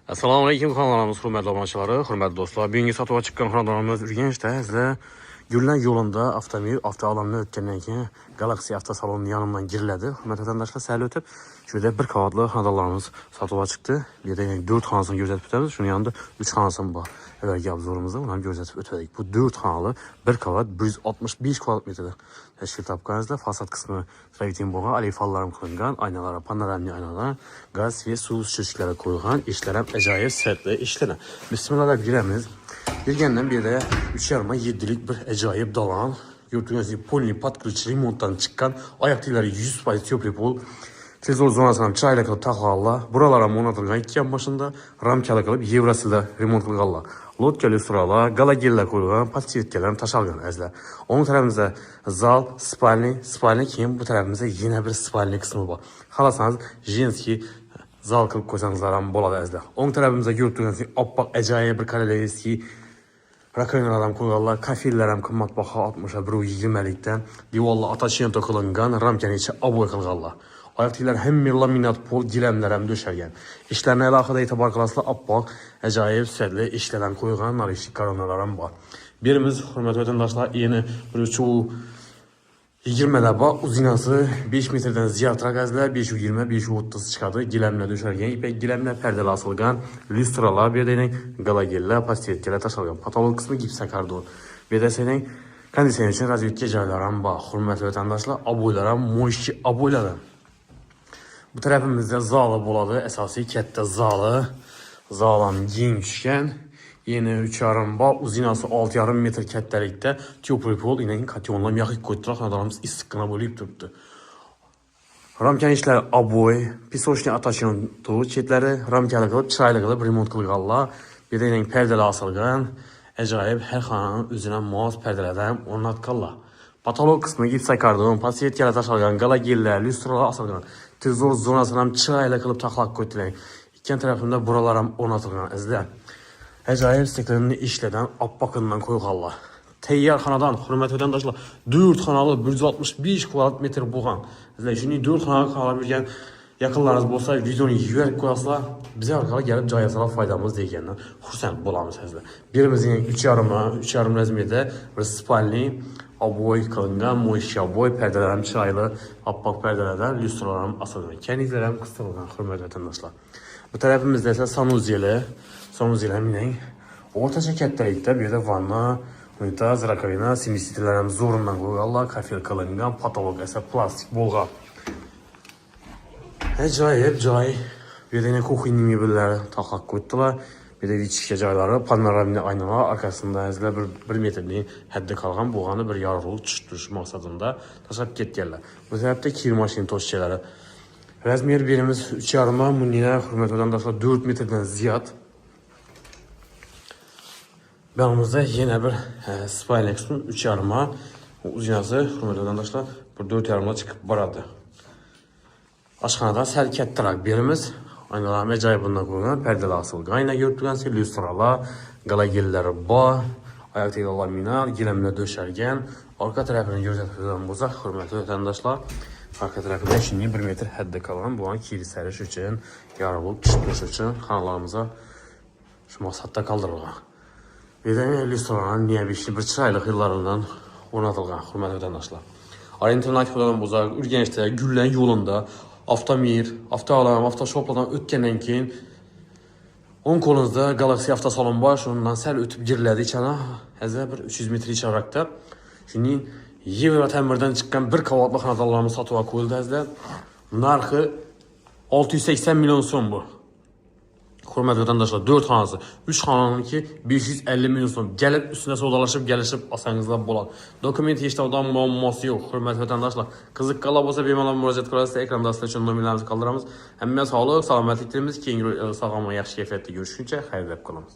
Assalomu alaykum kanallarımız hurmatli obunachilar, hurmatli do'stlar. Bugungi sotuvga chiqqan xonadonimiz Urganchda. Sizlar Gullar yo'lida avtoalanni o'tgandan keyin Galaxy avtosaloni yonimdan giriladi. Hurmatli vatandoshlar, sal o'tib shu yerda bir qavatli xonadonlarimiz sotuvga chiqdi. Bu yerda 4 xonasini ko'rsatib o'tamiz. Shuni yanında 3 xonasi bor. Avvalgi obzorimizda uni ham ko'rsatib o'tdik. Bu 4 xonali bir qavat 165 kvadrat metrda tashkil topganingizda fasad qismi travitin bo'lgan, alifallarım qilingan, aynalar, panoramli aynalar, gaz va suv shishkalari qo'yilgan, ishlar ham ajoyib sifatli ishlar. Bismillah giramiz. Girgandan beri 3,7'lik bir ajoyib dalan. Gördüğünüz gibi polni patqilish remontdan chiqqan, oyoq tiklari 100% teplый pol. Televizor zonasini ham chiroyli qilib taqallar. Buralar ham o'rnatilgan, ikki ham boshida ramkali qilib Yevrosilda remont qilganlar. Lotka lyustralar, galogenlar qo'yilgan, podsvetkalar tashalgan azlar. O'ng tarafimizda zal, spalni keyin bu tarafimizda yana bir spalni qismi bor. Xalasangiz jenskiy zal qilib qo'ysangizlar ham bo'ladi azlar. O'ng tarafimizda ko'rdingiz oppoq ajoyib bir kollektiv rakovinalar ham qo'yganlar, kafillar ham qimmatbaho 60-120 divorlar attachment qilingan, ramkaning ichi oboy qilganlar. Oyoqlar ham laminat pol gilamlar ham döşəlgan. İşlərə alohida e'tibor qilasizlar, oppoq ajoyib sifatli ishlar ham qo'ygan, narishli koronalar ham bor. Birimiz hurmatli vatandoshlar, yeni bir 20 da bor, uzinasi 5 metrdan ziyodroq azlar, 520-530 chiqadi. Gilamlar döşəlgan, ipak gilamlar, perdelar asilgan, lyustralar, bu yerda galogenlar, podsvetkalar tashalgan. Patolog qismi gipsa kardon. Bu yerda sening konditsioner uchun razvedka joylari ham bor. Hurmatli vatandoshlar, oboylar ham mo'yishchi oboylar. Bu tarafimizda zali bo'ladi, asosiy katta zali. Zalam keng tushgan. Yeni 3,5 bor, uzinasi 6,5 metr kattalikda, teplый pol, ina katyonlar yaxit qo'ytirib, xonadonimiz issiqqina bo'lib turibdi. Ramkaning ishlari oboy, pisochniy attachmenti, chetlari ramkali qilib, chiroyli qilib remont qilganlar. Bu yerda perdelar asilgan, ajoyib har xonaning o'zina mos perdelardan o'rnatganlar. Patolog qismi gipsa kardon, podsvetkalar tashalgan, galogenlar, lyustralar asilgan. Televizor zonasini ham chiroyli qilib taqlab qo'ydilar. Ikki tarafimda buralar ham o'rnatilgan izlar. Ajoyib steklanli ishlardan oppoqindan qo'yganlar. Tayyor xonadon, hurmatli vatandoshlar, 4 xonali 165 kvadrat metr bo'lgan. Sizlar shuni 4 xonali qilib bergan yaqinlaringiz bo'lsa, videoni yuborib qo'yasizlar, biz orqali kelib joy yasalab foydamiz degandan xursand bo'lamiz sizlar. Birimizning 3,5 razmerda bir spalni oboy qilingan, mo'yishchi oboy, perdelar ham chiroyli, oppoq perdelardan, lyustralar ham asilgan, kanizlar ham qistilgan, hurmatli vatandoshlar. Bu tarafimizda esa sanuzel ham o'rtacha kattalikda, bu yerda vanna, unitaz, rakovina, simisitirlar ham zo'rindan qo'yganlar, kafel qilingan, patolog esa plastik bo'lgan. Ajoyib joy. Bu yerda kuxinning mebellari taqlab qo'ydilar. Bu yerda vichka joylari, panoramli aynalar, arkasida izlar 1 metrning haddi qolgan bo'lgani bir yorug'lik tushtirish maqsadida tashlab ketganlar. Bu tarafda kir mashina toshchalari. Razmer birimiz 3,5, bunga hurmatli vatandoshlar 4 metrdan ziyod. Yanımızda yana bir Spynex 3,5, uzinasi hurmatli vatandoshlar 4,5 chiqib boradi. Oshxonadan sal kattaroq birimiz, aynalar ajoyib bundan qo'ygan, perdelar asilgan, ayna ko'rib lyustralar, galogenlar bor, oyoqdagi laminat, gilamlar döşəlgan. Orqa tarafini ko'rsatib bo'lsa, hurmatli vatandoshlar, arka tarafida shunday 1 metr haddi qolgan, bu ham kir sarish uchun, yorug'lik tushtirish uchun xonalarimizga shu maqsadda qoldirilgan. Bu yerda lyustralar niyabishli bir chiroyli xillaridan o'rnatilgan, hurmatli vatandoshlar. Orientalnak xudodan bo'lsa, Urganchda Gullar yo'lida Avtomir, avtoalam, avtoshoplardan o'tgandan keyin o'ng qo'lingizda Galaxy avtosalon bor, shundan sal o'tib giriladi ichana, hozir bir 300 metr ichariroqda. Shuning Yevro ta'mirdan chiqqan bir qavatli xonadonlarni sotib qo'yildi azizlar. Narxi 680 million so'm bu. Hurmatli vatandoshlar, 4 xonasi, 3 xonaniki 550 million so'm. Kelib ustida savdolashib, kelishib olsangizlar bo'ladi. Dokument hech qanday muammosi yo'q. Hurmatli vatandoshlar, qiziqqanlar bo'lsa bemalol murojaat qilasiz. Ekranda sizlar uchun nomerlarimizni qoldiramiz. Hammaga sog'lik, salomatlik tilaymiz. Keyingi sog'lom va yaxshi kayfiyatda ko'rishguncha xayrlab qolamiz.